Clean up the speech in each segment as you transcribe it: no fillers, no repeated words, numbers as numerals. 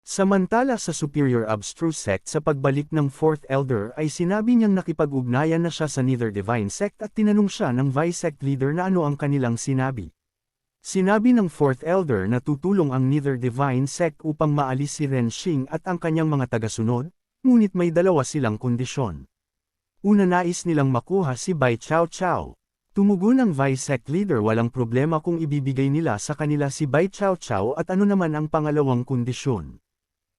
Samantala sa Superior Abstruse Sect sa pagbalik ng Fourth Elder ay sinabi niyang nakipag-ugnayan na siya sa Nether Divine Sect at tinanong siya ng Vice Sect Leader na ano ang kanilang sinabi. Sinabi ng Fourth Elder na tutulong ang Nether Divine Sect upang maalis si Ren Xing at ang kanyang mga tagasunod, ngunit may dalawa silang kondisyon. Una, nais nilang makuha si Bai Chao Chao. Tumugon ang Vice Sect Leader, walang problema kung ibibigay nila sa kanila si Bai Chao Chao, at ano naman ang pangalawang kondisyon.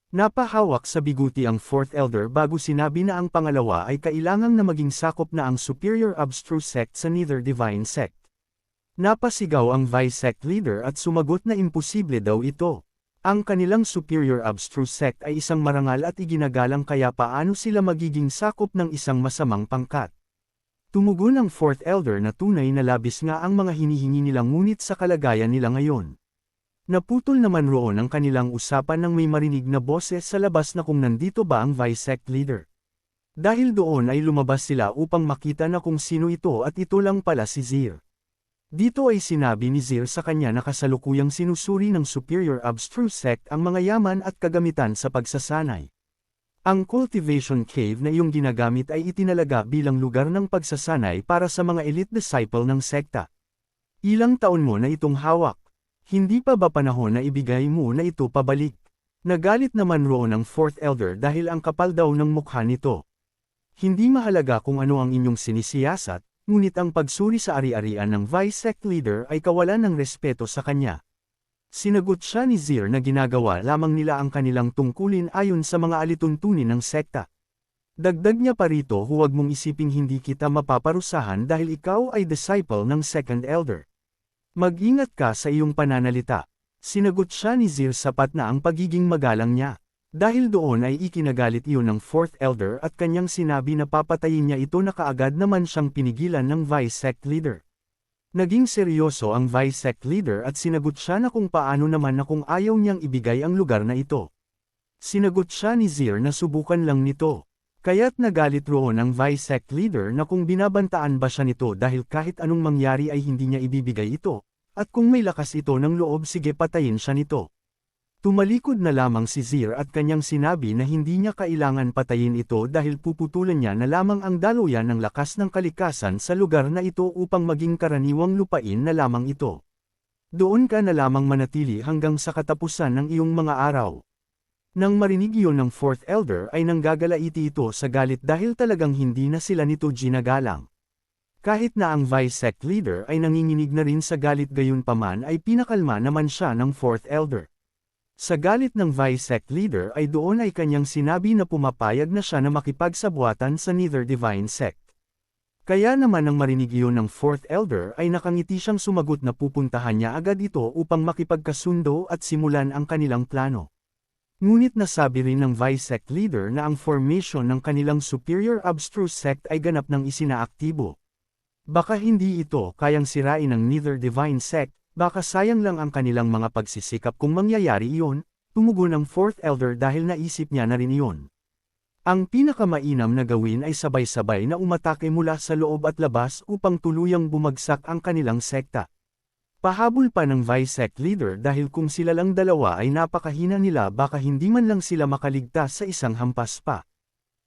Napahawak sa biguti ang Fourth Elder bago sinabi na ang pangalawa ay kailangang na maging sakop na ang Superior Abstruse Sect sa Nether Divine Sect. Napasigaw ang Vice Sect Leader at sumagot na imposible daw ito. Ang kanilang Superior Abstruse Sect ay isang marangal at iginagalang, kaya paano sila magiging sakop ng isang masamang pangkat. Tumugon ang Fourth Elder na tunay na labis nga ang mga hinihingi nila, ngunit sa kalagayan nila ngayon. Naputol naman roon ang kanilang usapan nang may marinig na boses sa labas na kung nandito ba ang Vice Sect Leader. Dahil doon ay lumabas sila upang makita na kung sino ito, at ito lang pala si Zir. Dito ay sinabi ni Zir sa kanya na kasalukuyang sinusuri ng Superior Abstruse Sect ang mga yaman at kagamitan sa pagsasanay. Ang cultivation cave na iyong ginagamit ay itinalaga bilang lugar ng pagsasanay para sa mga elite disciple ng sekta. Ilang taon mo na itong hawak. Hindi pa ba panahon na ibigay mo na ito pabalik? Nagalit naman roon ang Fourth Elder dahil ang kapal daw ng mukha nito. Hindi mahalaga kung ano ang inyong sinisiyasat, ngunit ang pagsuri sa ari-arian ng Vice Sect Leader ay kawalan ng respeto sa kanya. Sinagot siya ni Zir na ginagawa lamang nila ang kanilang tungkulin ayon sa mga alituntunin ng sekta. Dagdag niya pa rito, huwag mong isiping hindi kita mapaparusahan dahil ikaw ay disciple ng Second Elder. Mag-ingat ka sa iyong pananalita. Sinagot siya ni Zir, sapat na ang pagiging magalang niya. Dahil doon ay ikinagalit iyon ng Fourth Elder at kanyang sinabi na papatayin niya ito, na kaagad naman siyang pinigilan ng Vice Sect Leader. Naging seryoso ang Vice Sect Leader at sinagot siya na kung paano naman na kung ayaw niyang ibigay ang lugar na ito. Sinagot siya ni Zir na subukan lang nito. Kaya't nagalit roon ang Vice Sect Leader na kung binabantaan ba siya nito dahil kahit anong mangyari ay hindi niya ibibigay ito, at kung may lakas ito ng loob, sige patayin siya nito. Tumalikod na lamang si Zir at kanyang sinabi na hindi niya kailangan patayin ito dahil puputulan niya na lamang ang daluyan ng lakas ng kalikasan sa lugar na ito upang maging karaniwang lupain na lamang ito. Doon ka na lamang manatili hanggang sa katapusan ng iyong mga araw. Nang marinig iyon ng Fourth Elder ay nanggagalaiti ito sa galit dahil talagang hindi na sila nito ginagalang. Kahit na ang Vice Sect Leader ay nanginginig na rin sa galit, gayunpaman ay pinakalma naman siya ng Fourth Elder. Sa galit ng Vice Sect Leader ay doon ay kanyang sinabi na pumapayag na siya na makipagsabuatan sa Nether Divine Sect. Kaya naman nang marinig iyon ng Fourth Elder ay nakangiti siyang sumagot na pupuntahan niya agad ito upang makipagkasundo at simulan ang kanilang plano. Ngunit nasabi rin ng Vice Sect Leader na ang formation ng kanilang Superior Abstruse Sect ay ganap ng isinaaktibo. Baka hindi ito kayang sirain ng Nether Divine Sect, baka sayang lang ang kanilang mga pagsisikap kung mangyayari iyon, tumugon ang Fourth Elder dahil naisip niya na rin iyon. Ang pinakamainam na gawin ay sabay-sabay na umatake mula sa loob at labas upang tuluyang bumagsak ang kanilang sekta. Pahabol pa ng Vice Sect Leader dahil kung sila lang dalawa ay napakahina nila, baka hindi man lang sila makaligtas sa isang hampas pa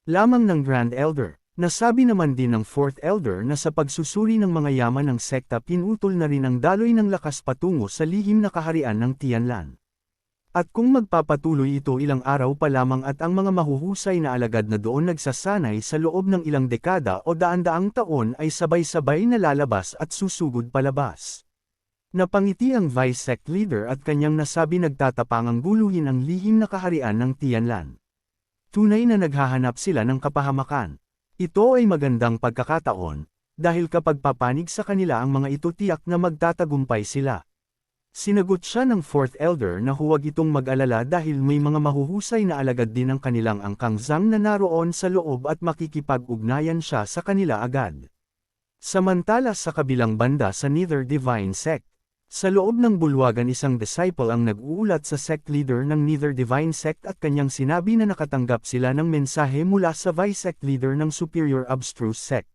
lamang ng Grand Elder. Nasabi naman din ng Fourth Elder na sa pagsusuri ng mga yaman ng sekta pinutol na rin ang daloy ng lakas patungo sa lihim na kaharian ng Tianlan. At kung magpapatuloy ito ilang araw pa lamang at ang mga mahuhusay na alagad na doon nagsasanay sa loob ng ilang dekada o daan-daang taon ay sabay-sabay na lalabas at susugod palabas. Napangiti ang Vice Sect Leader at kanyang nasabi nagtatapangang guluhin ang lihim na kaharian ng Tianlan. Tunay na naghahanap sila ng kapahamakan. Ito ay magandang pagkakataon, dahil kapag papanig sa kanila ang mga ito tiyak na magtatagumpay sila. Sinagot siya ng Fourth Elder na huwag itong mag-alala dahil may mga mahuhusay na alagad din ng kanilang angkang Zhang na naroon sa loob at makikipag-ugnayan siya sa kanila agad. Samantala sa kabilang banda sa Nether Divine Sect, sa loob ng bulwagan isang disciple ang nag-uulat sa sect leader ng Nether Divine Sect at kanyang sinabi na nakatanggap sila ng mensahe mula sa Vice Sect Leader ng Superior Abstruse Sect.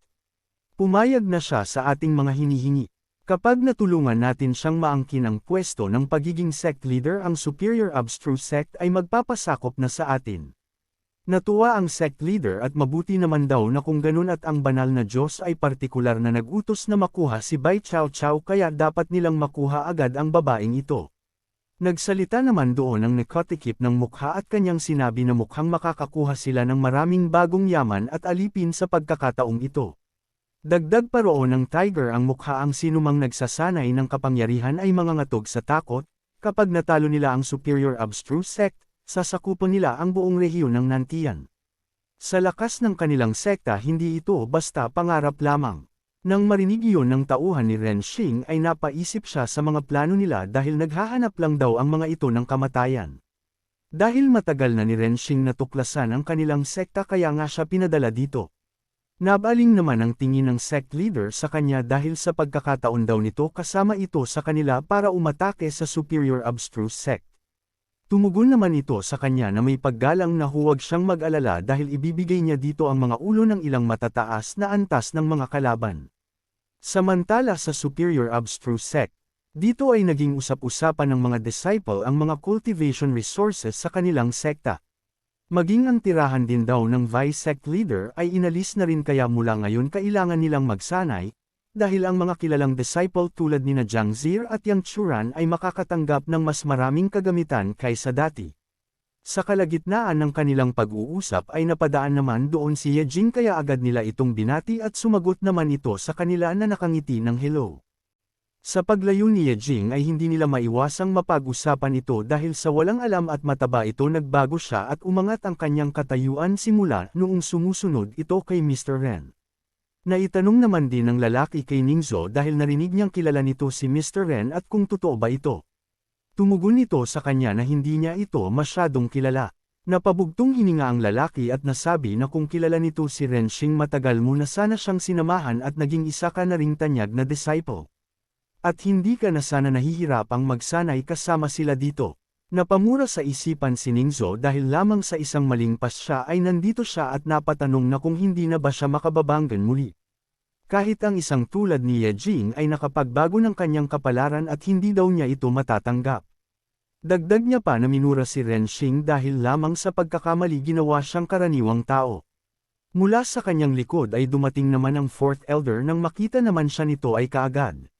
Pumayag na siya sa ating mga hinihingi. Kapag natulungan natin siyang maangkin ang pwesto ng pagiging sect leader, ang Superior Abstruse Sect ay magpapasakop na sa atin. Natuwa ang sect leader at mabuti naman daw na kung ganun at ang banal na Diyos ay partikular na nag-utos na makuha si Bai Chao Chao kaya dapat nilang makuha agad ang babaeng ito. Nagsalita naman doon ang nakatikip ng mukha at kanyang sinabi na mukhang makakakuha sila ng maraming bagong yaman at alipin sa pagkakataong ito. Dagdag pa roon ng Tiger ang mukha, ang sinumang nagsasanay ng kapangyarihan ay mangangatog sa takot, kapag natalo nila ang Superior Abstruse Sect, sasakupan nila ang buong rehiyon ng Nantian. Sa lakas ng kanilang sekta, hindi ito basta pangarap lamang. Nang marinig iyon ng tauhan ni Ren Xing ay napaisip siya sa mga plano nila dahil naghahanap lang daw ang mga ito ng kamatayan. Dahil matagal na ni Ren Xing natuklasan ang kanilang sekta kaya nga siya pinadala dito. Nabaling naman ang tingin ng sect leader sa kanya dahil sa pagkakataon daw nito kasama ito sa kanila para umatake sa Superior Abstruse Sect. Tumugon naman ito sa kanya na may paggalang na huwag siyang mag-alala dahil ibibigay niya dito ang mga ulo ng ilang matataas na antas ng mga kalaban. Samantala sa Superior Abstruse Sect, dito ay naging usap-usapan ng mga disciple ang mga cultivation resources sa kanilang sekta. Maging ang tirahan din daw ng vice sect leader ay inalis na rin kaya mula ngayon kailangan nilang magsanay, dahil ang mga kilalang disciple tulad nina Jiang Zir at Yang Churan ay makakatanggap ng mas maraming kagamitan kaysa dati. Sa kalagitnaan ng kanilang pag-uusap ay napadaan naman doon si Ye Jing kaya agad nila itong binati at sumagot naman ito sa kanila na nakangiti ng hello. Sa paglayo ni Ye Jing ay hindi nila maiwasang mapag-usapan ito dahil sa walang alam at mataba ito nagbago siya at umangat ang kanyang katayuan simula noong sumusunod ito kay Mr. Ren. Naitanong naman din ng lalaki kay Ningzo dahil narinig niyang kilala nito si Mr. Ren at kung totoo ba ito. Tumugon ito sa kanya na hindi niya ito masyadong kilala. Napabugtong hininga ang lalaki at nasabi na kung kilala nito si Ren Xing matagal mo na sana siyang sinamahan at naging isa ka na ring tanyag na disciple. At hindi ka na sana nahihirapang magsanay kasama sila dito. Napamura sa isipan si Ningzo dahil lamang sa isang maling pas siya ay nandito siya at napatanong na kung hindi na ba siya makababanggan muli. Kahit ang isang tulad ni Ye Jing ay nakapagbago ng kanyang kapalaran at hindi daw niya ito matatanggap. Dagdag niya pa na minura si Ren Xing dahil lamang sa pagkakamali ginawa siyang karaniwang tao. Mula sa kanyang likod ay dumating naman ang fourth elder nang makita naman siya nito ay kaagad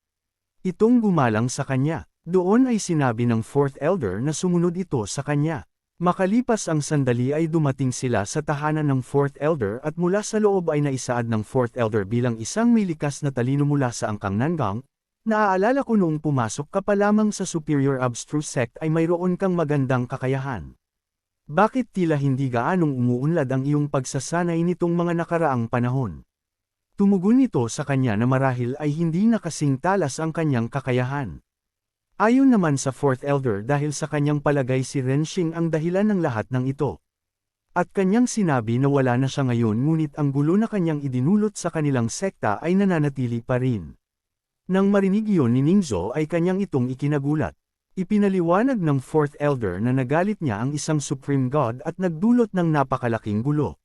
itong gumalang sa kanya. Doon ay sinabi ng fourth elder na sumunod ito sa kanya. Makalipas ang sandali ay dumating sila sa tahanan ng fourth elder at mula sa loob ay naisaad ng fourth elder bilang isang may likas na talino mula sa angkang Nangang. Naaalala ko noong pumasok ka pa lamang sa Superior Abstruse Sect ay mayroon kang magandang kakayahan. Bakit tila hindi gaanong umuunlad ang iyong pagsasanay nitong mga nakaraang panahon? Tumugon nito sa kanya na marahil ay hindi na kasing talas ang kanyang kakayahan. Ayon naman sa fourth elder dahil sa kanyang palagay si Ren Xing ang dahilan ng lahat ng ito. At kanyang sinabi na wala na siya ngayon ngunit ang gulo na kanyang idinulot sa kanilang sekta ay nananatili pa rin. Nang marinig iyon ni Ningzo ay kanyang itong ikinagulat. Ipinaliwanag ng fourth elder na nagalit niya ang isang supreme god at nagdulot ng napakalaking gulo.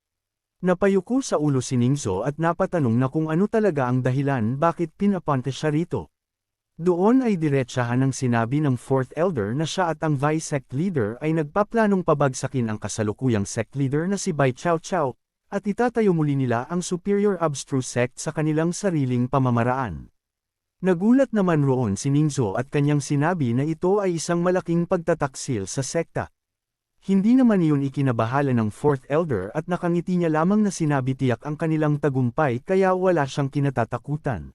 Napayuko sa ulo si Ningzo at napatanong na kung ano talaga ang dahilan bakit pinapunta siya rito. Doon ay diretsahan ng sinabi ng fourth elder na siya at ang vice sect leader ay nagpaplanong pabagsakin ang kasalukuyang sect leader na si Bai Chao Chao, at itatayo muli nila ang Superior Abstruse Sect sa kanilang sariling pamamaraan. Nagulat naman roon si Ningzo at kanyang sinabi na ito ay isang malaking pagtataksil sa sekta. Hindi naman iyon ikinabahala ng fourth elder at nakangiti niya lamang na sinabi tiyak ang kanilang tagumpay kaya wala siyang kinatatakutan.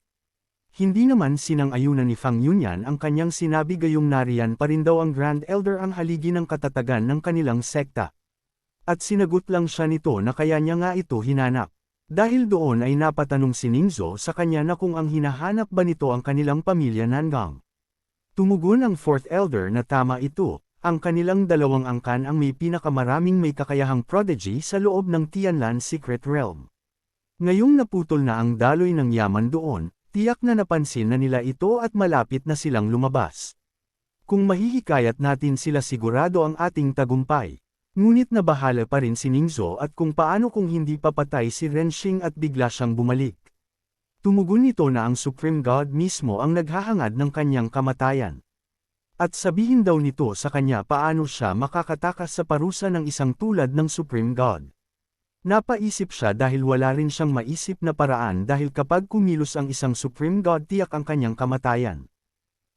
Hindi naman sinang-ayunan ni Fang Yunyan ang kanyang sinabi gayong nariyan pa rin daw ang Grand Elder ang haligi ng katatagan ng kanilang sekta. At sinagot lang siya nito na kaya niya nga ito hinanap. Dahil doon ay napatanong si Ningzo sa kanya na kung ang hinahanap ba nito ang kanilang pamilya Nangang. Tumugon ang fourth elder na tama ito. Ang kanilang dalawang angkan ang may pinakamaraming may kakayahang prodigy sa loob ng Tianlan Secret Realm. Ngayong naputol na ang daloy ng yaman doon, tiyak na napansin na nila ito at malapit na silang lumabas. Kung mahihikayat natin sila sigurado ang ating tagumpay. Ngunit nabahala pa rin si Ningzo at kung paano kung hindi papatay si Ren Xing at bigla siyang bumalik. Tumugon nito na ang Supreme God mismo ang naghahangad ng kanyang kamatayan. At sabihin daw nito sa kanya paano siya makakatakas sa parusa ng isang tulad ng Supreme God. Napaisip siya dahil wala rin siyang maisip na paraan dahil kapag kumilos ang isang Supreme God tiyak ang kanyang kamatayan.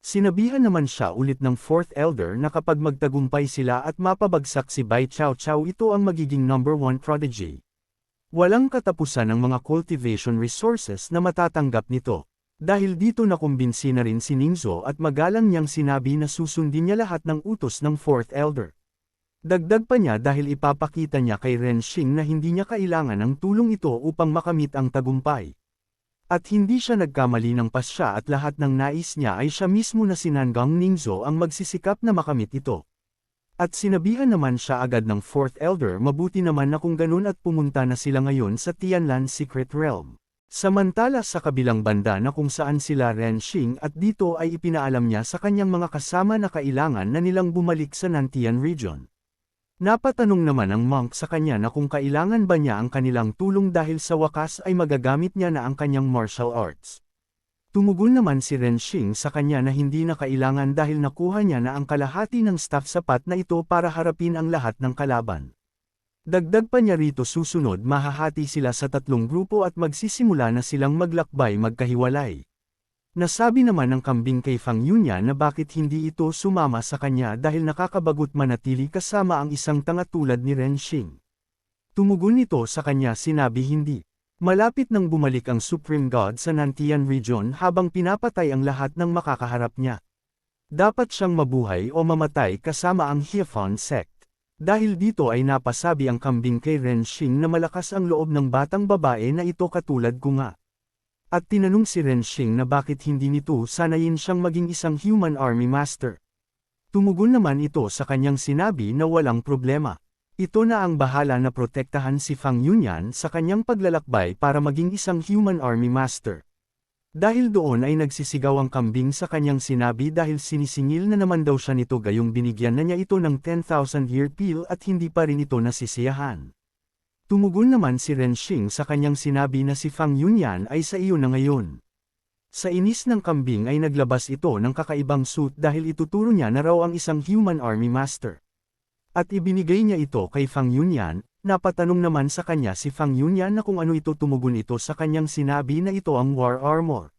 Sinabihan naman siya ulit ng Fourth Elder na kapag magtagumpay sila at mapabagsak si Bai Chao Chao ito ang magiging number 1 prodigy. Walang katapusan ng mga cultivation resources na matatanggap nito. Dahil dito nakumbinsi na rin si Ningzo at magalang niyang sinabi na susundin niya lahat ng utos ng Fourth Elder. Dagdag pa niya dahil ipapakita niya kay Renshing na hindi niya kailangan ng tulong ito upang makamit ang tagumpay. At hindi siya nagkamali ng pasya at lahat ng nais niya ay siya mismo na si Nangang Ningzo ang magsisikap na makamit ito. At sinabihan naman siya agad ng Fourth Elder mabuti naman na kung ganun at pumunta na sila ngayon sa Tianlan Secret Realm. Samantala sa kabilang banda na kung saan sila Renshing at dito ay ipinaalam niya sa kanyang mga kasama na kailangan na nilang bumalik sa Nantian region. Napatanong naman ang monk sa kanya na kung kailangan ba niya ang kanilang tulong dahil sa wakas ay magagamit niya na ang kanyang martial arts. Tumugon naman si Renshing sa kanya na hindi na kailangan dahil nakuha niya na ang kalahati ng staff sapat na ito para harapin ang lahat ng kalaban. Dagdag pa niya rito susunod mahahati sila sa 3 grupo at magsisimula na silang maglakbay magkahiwalay. Nasabi naman ng kambing kay Fang Yunya na bakit hindi ito sumama sa kanya dahil nakakabagot manatili kasama ang isang tanga tulad ni Renshing. Tumugon nito sa kanya sinabi hindi. Malapit nang bumalik ang Supreme God sa Nantian region habang pinapatay ang lahat ng makakaharap niya. Dapat siyang mabuhay o mamatay kasama ang Hyefon sect. Dahil dito ay napasabi ang kambing kay Renshing na malakas ang loob ng batang babae na ito katulad ko nga. At tinanong si Renshing na bakit hindi nito sanayin siyang maging isang human army master. Tumugon naman ito sa kanyang sinabi na walang problema. Ito na ang bahala na protektahan si Fang Yunyan sa kanyang paglalakbay para maging isang human army master. Dahil doon ay nagsisigaw ang kambing sa kanyang sinabi dahil sinisingil na naman daw siya nito gayong binigyan na niya ito ng 10,000 year peel at hindi pa rin ito nasisiyahan. Tumugon naman si Renshing sa kanyang sinabi na si Fang Yunyan ay sa iyo na ngayon. Sa inis ng kambing ay naglabas ito ng kakaibang suit dahil ituturo niya na raw ang isang human army master. At ibinigay niya ito kay Fang Yunyan, napatanong naman sa kanya si Fang Yunyan na kung ano ito tumugon ito sa kanyang sinabi na ito ang war armor.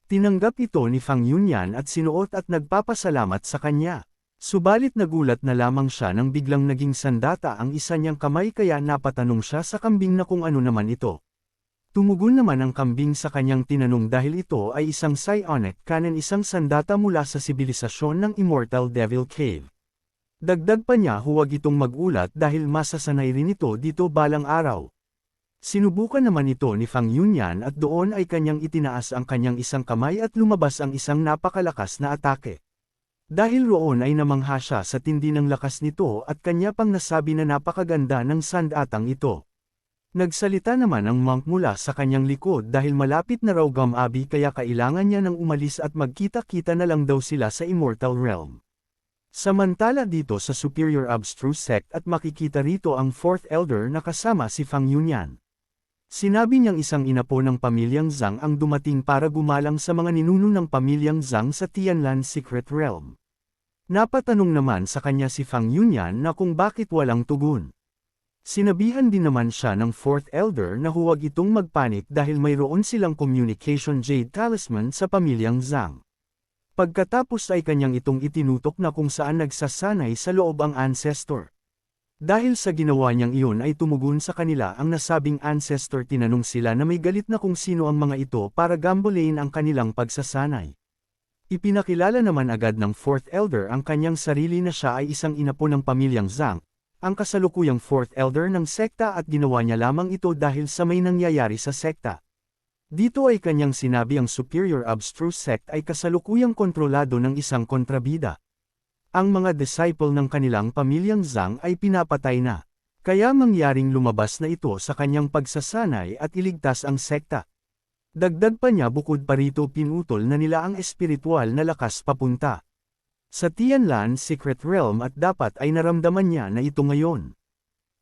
Tinanggap ito ni Fang Yunyan at sinuot at nagpapasalamat sa kanya. Subalit nagulat na lamang siya nang biglang naging sandata ang isa niyang kamay kaya napatanong siya sa kambing na kung ano naman ito. Tumugon naman ang kambing sa kanyang tinanong dahil ito ay isang psionic cannon isang sandata mula sa sibilisasyon ng Immortal Devil Cave. Dagdag pa niya huwag itong magulat dahil masasanay rin ito dito balang araw. Sinubukan naman ito ni Fang Yunyan at doon ay kanyang itinaas ang kanyang isang kamay at lumabas ang isang napakalakas na atake. Dahil roon ay namangha siya sa tindi ng lakas nito at kanya pang nasabi na napakaganda ng sandatang ito. Nagsalita naman ang monk mula sa kanyang likod dahil malapit na raw Gamabi kaya kailangan niya nang umalis at magkita-kita na lang daw sila sa Immortal Realm. Samantala dito sa Superior Abstruse Sect at makikita rito ang Fourth Elder na kasama si Fang Yunyan. Sinabi niyang isang inapo ng pamilyang Zhang ang dumating para gumalang sa mga ninuno ng pamilyang Zhang sa Tianlan Secret Realm. Napatanong naman sa kanya si Fang Yunyan na kung bakit walang tugon. Sinabihan din naman siya ng Fourth Elder na huwag itong magpanik dahil mayroon silang Communication Jade Talisman sa pamilyang Zhang. Pagkatapos ay kanyang itong itinutok na kung saan nagsasanay sa loob ang ancestor. Dahil sa ginawa niyang iyon ay tumugon sa kanila ang nasabing ancestor tinanong sila na may galit na kung sino ang mga ito para gambolain ang kanilang pagsasanay. Ipinakilala naman agad ng Fourth Elder ang kanyang sarili na siya ay isang inapo ng pamilyang Zhang, ang kasalukuyang Fourth Elder ng sekta at ginawa niya lamang ito dahil sa may nangyayari sa sekta. Dito ay kanyang sinabi ang Superior Abstruse Sect ay kasalukuyang kontrolado ng isang kontrabida. Ang mga disciple ng kanilang pamilyang Zhang ay pinapatay na, kaya mangyaring lumabas na ito sa kanyang pagsasanay at iligtas ang sekta. Dagdag pa niya bukod pa rito pinutol na nila ang espiritual na lakas papunta sa Tianlan Secret Realm at dapat ay naramdaman niya na ito ngayon.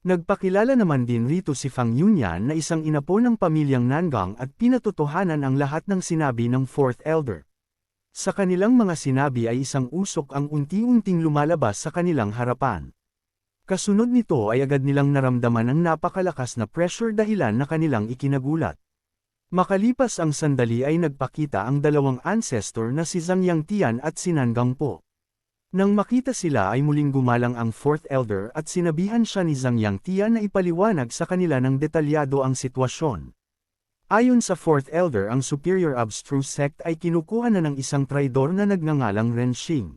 Nagpakilala naman din rito si Fang Yunyan na isang inapo ng pamilyang Nangang at pinatotohanan ang lahat ng sinabi ng Fourth Elder. Sa kanilang mga sinabi ay isang usok ang unti-unting lumalabas sa kanilang harapan. Kasunod nito ay agad nilang naramdaman ang napakalakas na pressure dahilan na kanilang ikinagulat. Makalipas ang sandali ay nagpakita ang dalawang ancestor na si Zhang Yangtian at si Nangang Po. Nang makita sila ay muling gumalang ang Fourth Elder at sinabihan siya ni Zhang Yangtian na ipaliwanag sa kanila ng detalyado ang sitwasyon. Ayon sa Fourth Elder, ang Superior Abstruse Sect ay kinukuha na ng isang traidor na nagngangalang Ren Xing.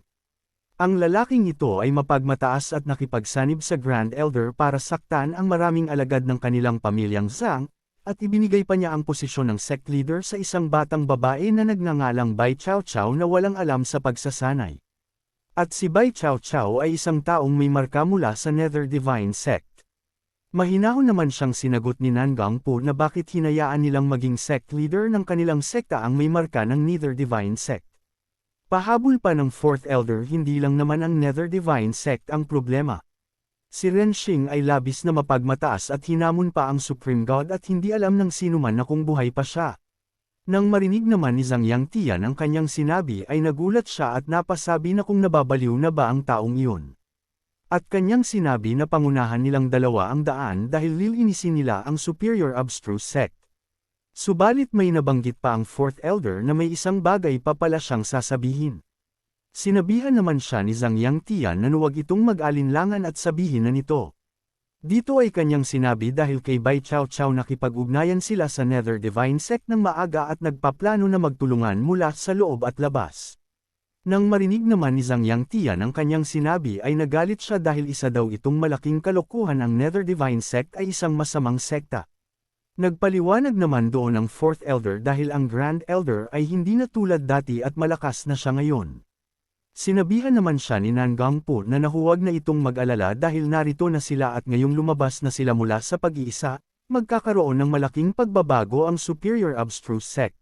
Ang lalaking ito ay mapagmataas at nakipagsanib sa Grand Elder para saktan ang maraming alagad ng kanilang pamilyang Zhang, at ibinigay pa niya ang posisyon ng sect leader sa isang batang babae na nagngangalang Bai Chao Chao na walang alam sa pagsasanay. At si Bai Chao Chao ay isang taong may marka mula sa Nether Divine Sect. Mahinahon naman siyang sinagot ni Nangang Po na bakit hinayaan nilang maging sect leader ng kanilang sekta ang may marka ng Nether Divine Sect. Pahabol pa ng Fourth Elder, hindi lang naman ang Nether Divine Sect ang problema. Si Ren Xing ay labis na mapagmataas at hinamon pa ang Supreme God at hindi alam ng sinuman na kung buhay pa siya. Nang marinig naman ni Zhang Yangtian ang kanyang sinabi ay nagulat siya at napasabi na kung nababaliw na ba ang taong iyon. At kanyang sinabi na pangunahan nilang dalawa ang daan dahil lilinisin nila ang Superior Abstruse Sect. Subalit may nabanggit pa ang Fourth Elder na may isang bagay pa pala siyang sasabihin. Sinabihan naman siya ni Zhang Yangtian na huwag itong mag-alinlangan at sabihin na nito. Dito ay kanyang sinabi dahil kay Bai Chao Chao nakipag-ugnayan sila sa Nether Divine Sect ng maaga at nagpaplano na magtulungan mula sa loob at labas. Nang marinig naman ni Zhang Yangtian ang kanyang sinabi ay nagalit siya dahil isa daw itong malaking kalokohan. Ang Nether Divine Sect ay isang masamang sekta. Nagpaliwanag naman doon ang Fourth Elder dahil ang Grand Elder ay hindi na tulad dati at malakas na siya ngayon. Sinabihan naman siya ni Nangang Po na nahuwag na itong mag-alala dahil narito na sila at ngayong lumabas na sila mula sa pag-iisa, magkakaroon ng malaking pagbabago ang Superior Abstruse Sect.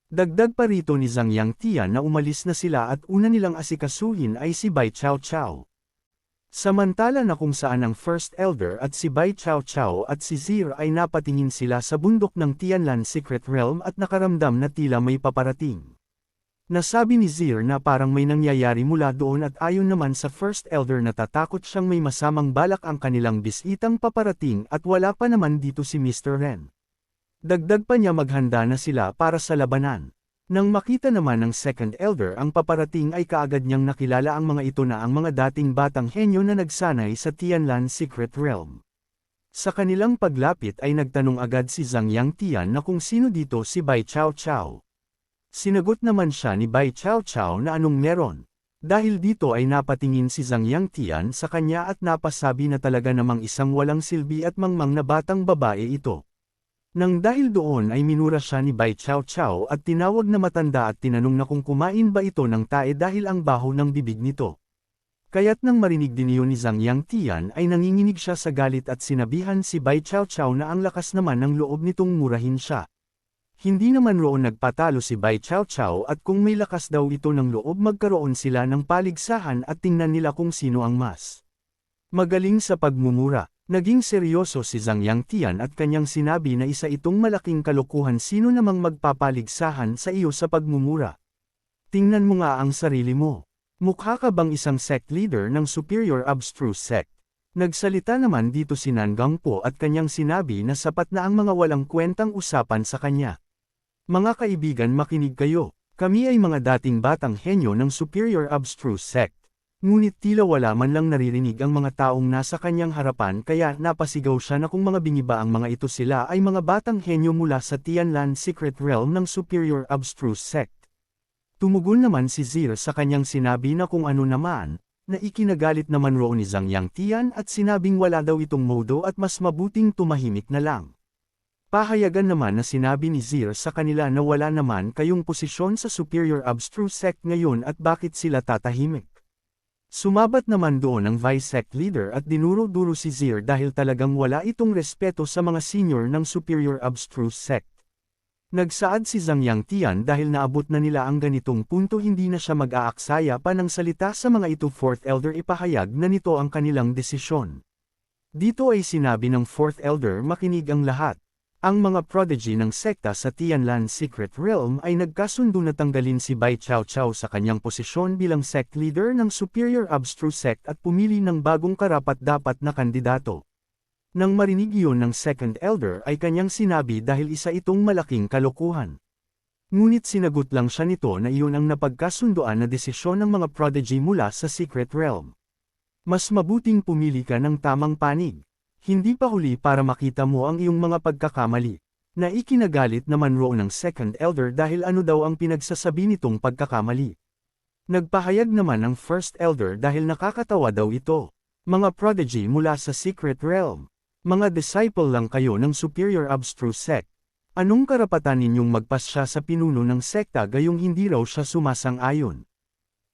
Dagdag pa rito ni Zhang Yangtian na umalis na sila at una nilang asikasuhin ay si Bai Chao Chao. Samantala na kung saan ang First Elder at si Bai Chao Chao at si Zir ay napatingin sila sa bundok ng Tianlan Secret Realm at nakaramdam na tila may paparating. Nasabi ni Zir na parang may nangyayari mula doon at ayon naman sa First Elder na tatakot siyang may masamang balak ang kanilang bisitang paparating at wala pa naman dito si Mr. Ren. Dagdag pa niya maghanda na sila para sa labanan. Nang makita naman ng Second Elder ang paparating ay kaagad niyang nakilala ang mga ito na ang mga dating batang henyo na nagsanay sa Tianlan Secret Realm. Sa kanilang paglapit ay nagtanong agad si Zhang Yangtian na kung sino dito si Bai Chao Chao. Sinagot naman siya ni Bai Chao Chao na anong meron. Dahil dito ay napatingin si Zhang Yangtian sa kanya at napasabi na talaga namang isang walang silbi at mangmang na batang babae ito. Nang dahil doon ay minura siya ni Bai Chao Chao at tinawag na matanda at tinanong na kung kumain ba ito ng tae dahil ang baho ng bibig nito. Kaya't nang marinig din iyon ni Zhang Yangtian ay nanginginig siya sa galit at sinabihan si Bai Chao Chao na ang lakas naman ng loob nitong murahin siya. Hindi naman roon nagpatalo si Bai Chao Chao at kung may lakas daw ito ng loob magkaroon sila ng paligsahan at tingnan nila kung sino ang mas magaling sa pagmumura. Naging seryoso si Zhang Yangtian at kanyang sinabi na isa itong malaking kalokohan, sino namang magpapaligsahan sa iyo sa pagmumura. Tingnan mo nga ang sarili mo. Mukha ka bang isang sect leader ng Superior Abstruse Sect? Nagsalita naman dito si Nangang Po at kanyang sinabi na sapat na ang mga walang kwentang usapan sa kanya. Mga kaibigan, makinig kayo. Kami ay mga dating batang henyo ng Superior Abstruse Sect. Ngunit tila wala man lang naririnig ang mga taong nasa kanyang harapan kaya napasigaw siya na kung mga bingi ba ang mga ito sila ay mga batang henyo mula sa Tianlan Secret Realm ng Superior Abstruse Sect. Tumugon naman si Zir sa kanyang sinabi na kung ano naman, na ikinagalit naman roon ni Zhang Yangtian at sinabing wala daw itong modo at mas mabuting tumahimik na lang. Pahayagan naman na sinabi ni Zir sa kanila na wala naman kayong posisyon sa Superior Abstruse Sect ngayon at bakit sila tatahimik. Sumabat naman doon ang Vice Sect Leader at dinuro-duro si Zir dahil talagang wala itong respeto sa mga senior ng Superior Abstruse Sect. Nagsaad si Zhang Yangtian dahil naabot na nila ang ganitong punto, hindi na siya mag-aaksaya pa ng salita sa mga ito. Fourth Elder ipahayag na nito ang kanilang desisyon. Dito ay sinabi ng Fourth Elder makinig ang lahat. Ang mga prodigy ng sekta sa Tianlan Secret Realm ay nagkasundo na tanggalin si Bai Chao Chao sa kanyang posisyon bilang sect leader ng Superior Abstruse Sect at pumili ng bagong karapat-dapat na kandidato. Nang marinig iyon ng Second Elder ay kanyang sinabi dahil isa itong malaking kalokohan. Ngunit sinagot lang siya nito na iyon ang napagkasundoan na desisyon ng mga prodigy mula sa Secret Realm. Mas mabuting pumili ka ng tamang panig. Hindi pa huli para makita mo ang iyong mga pagkakamali. Na ikinagalit naman roon ng Second Elder dahil ano daw ang pinagsasabi nitong pagkakamali. Nagpahayag naman ng First Elder dahil nakakatawa daw ito. Mga prodigy mula sa Secret Realm. Mga disciple lang kayo ng Superior Abstruse Sect. Anong karapatan ninyong magpasya sa pinuno ng sekta gayong hindi raw siya sumasang-ayon?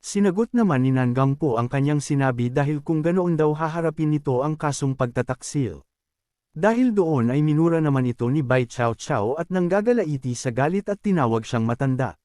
Sinagot naman ni Nangang Po ang kanyang sinabi dahil kung ganoon daw haharapin nito ang kasong pagtataksil. Dahil doon ay minura naman ito ni Bai Chao Chao at nanggagalaiti sa galit at tinawag siyang matanda.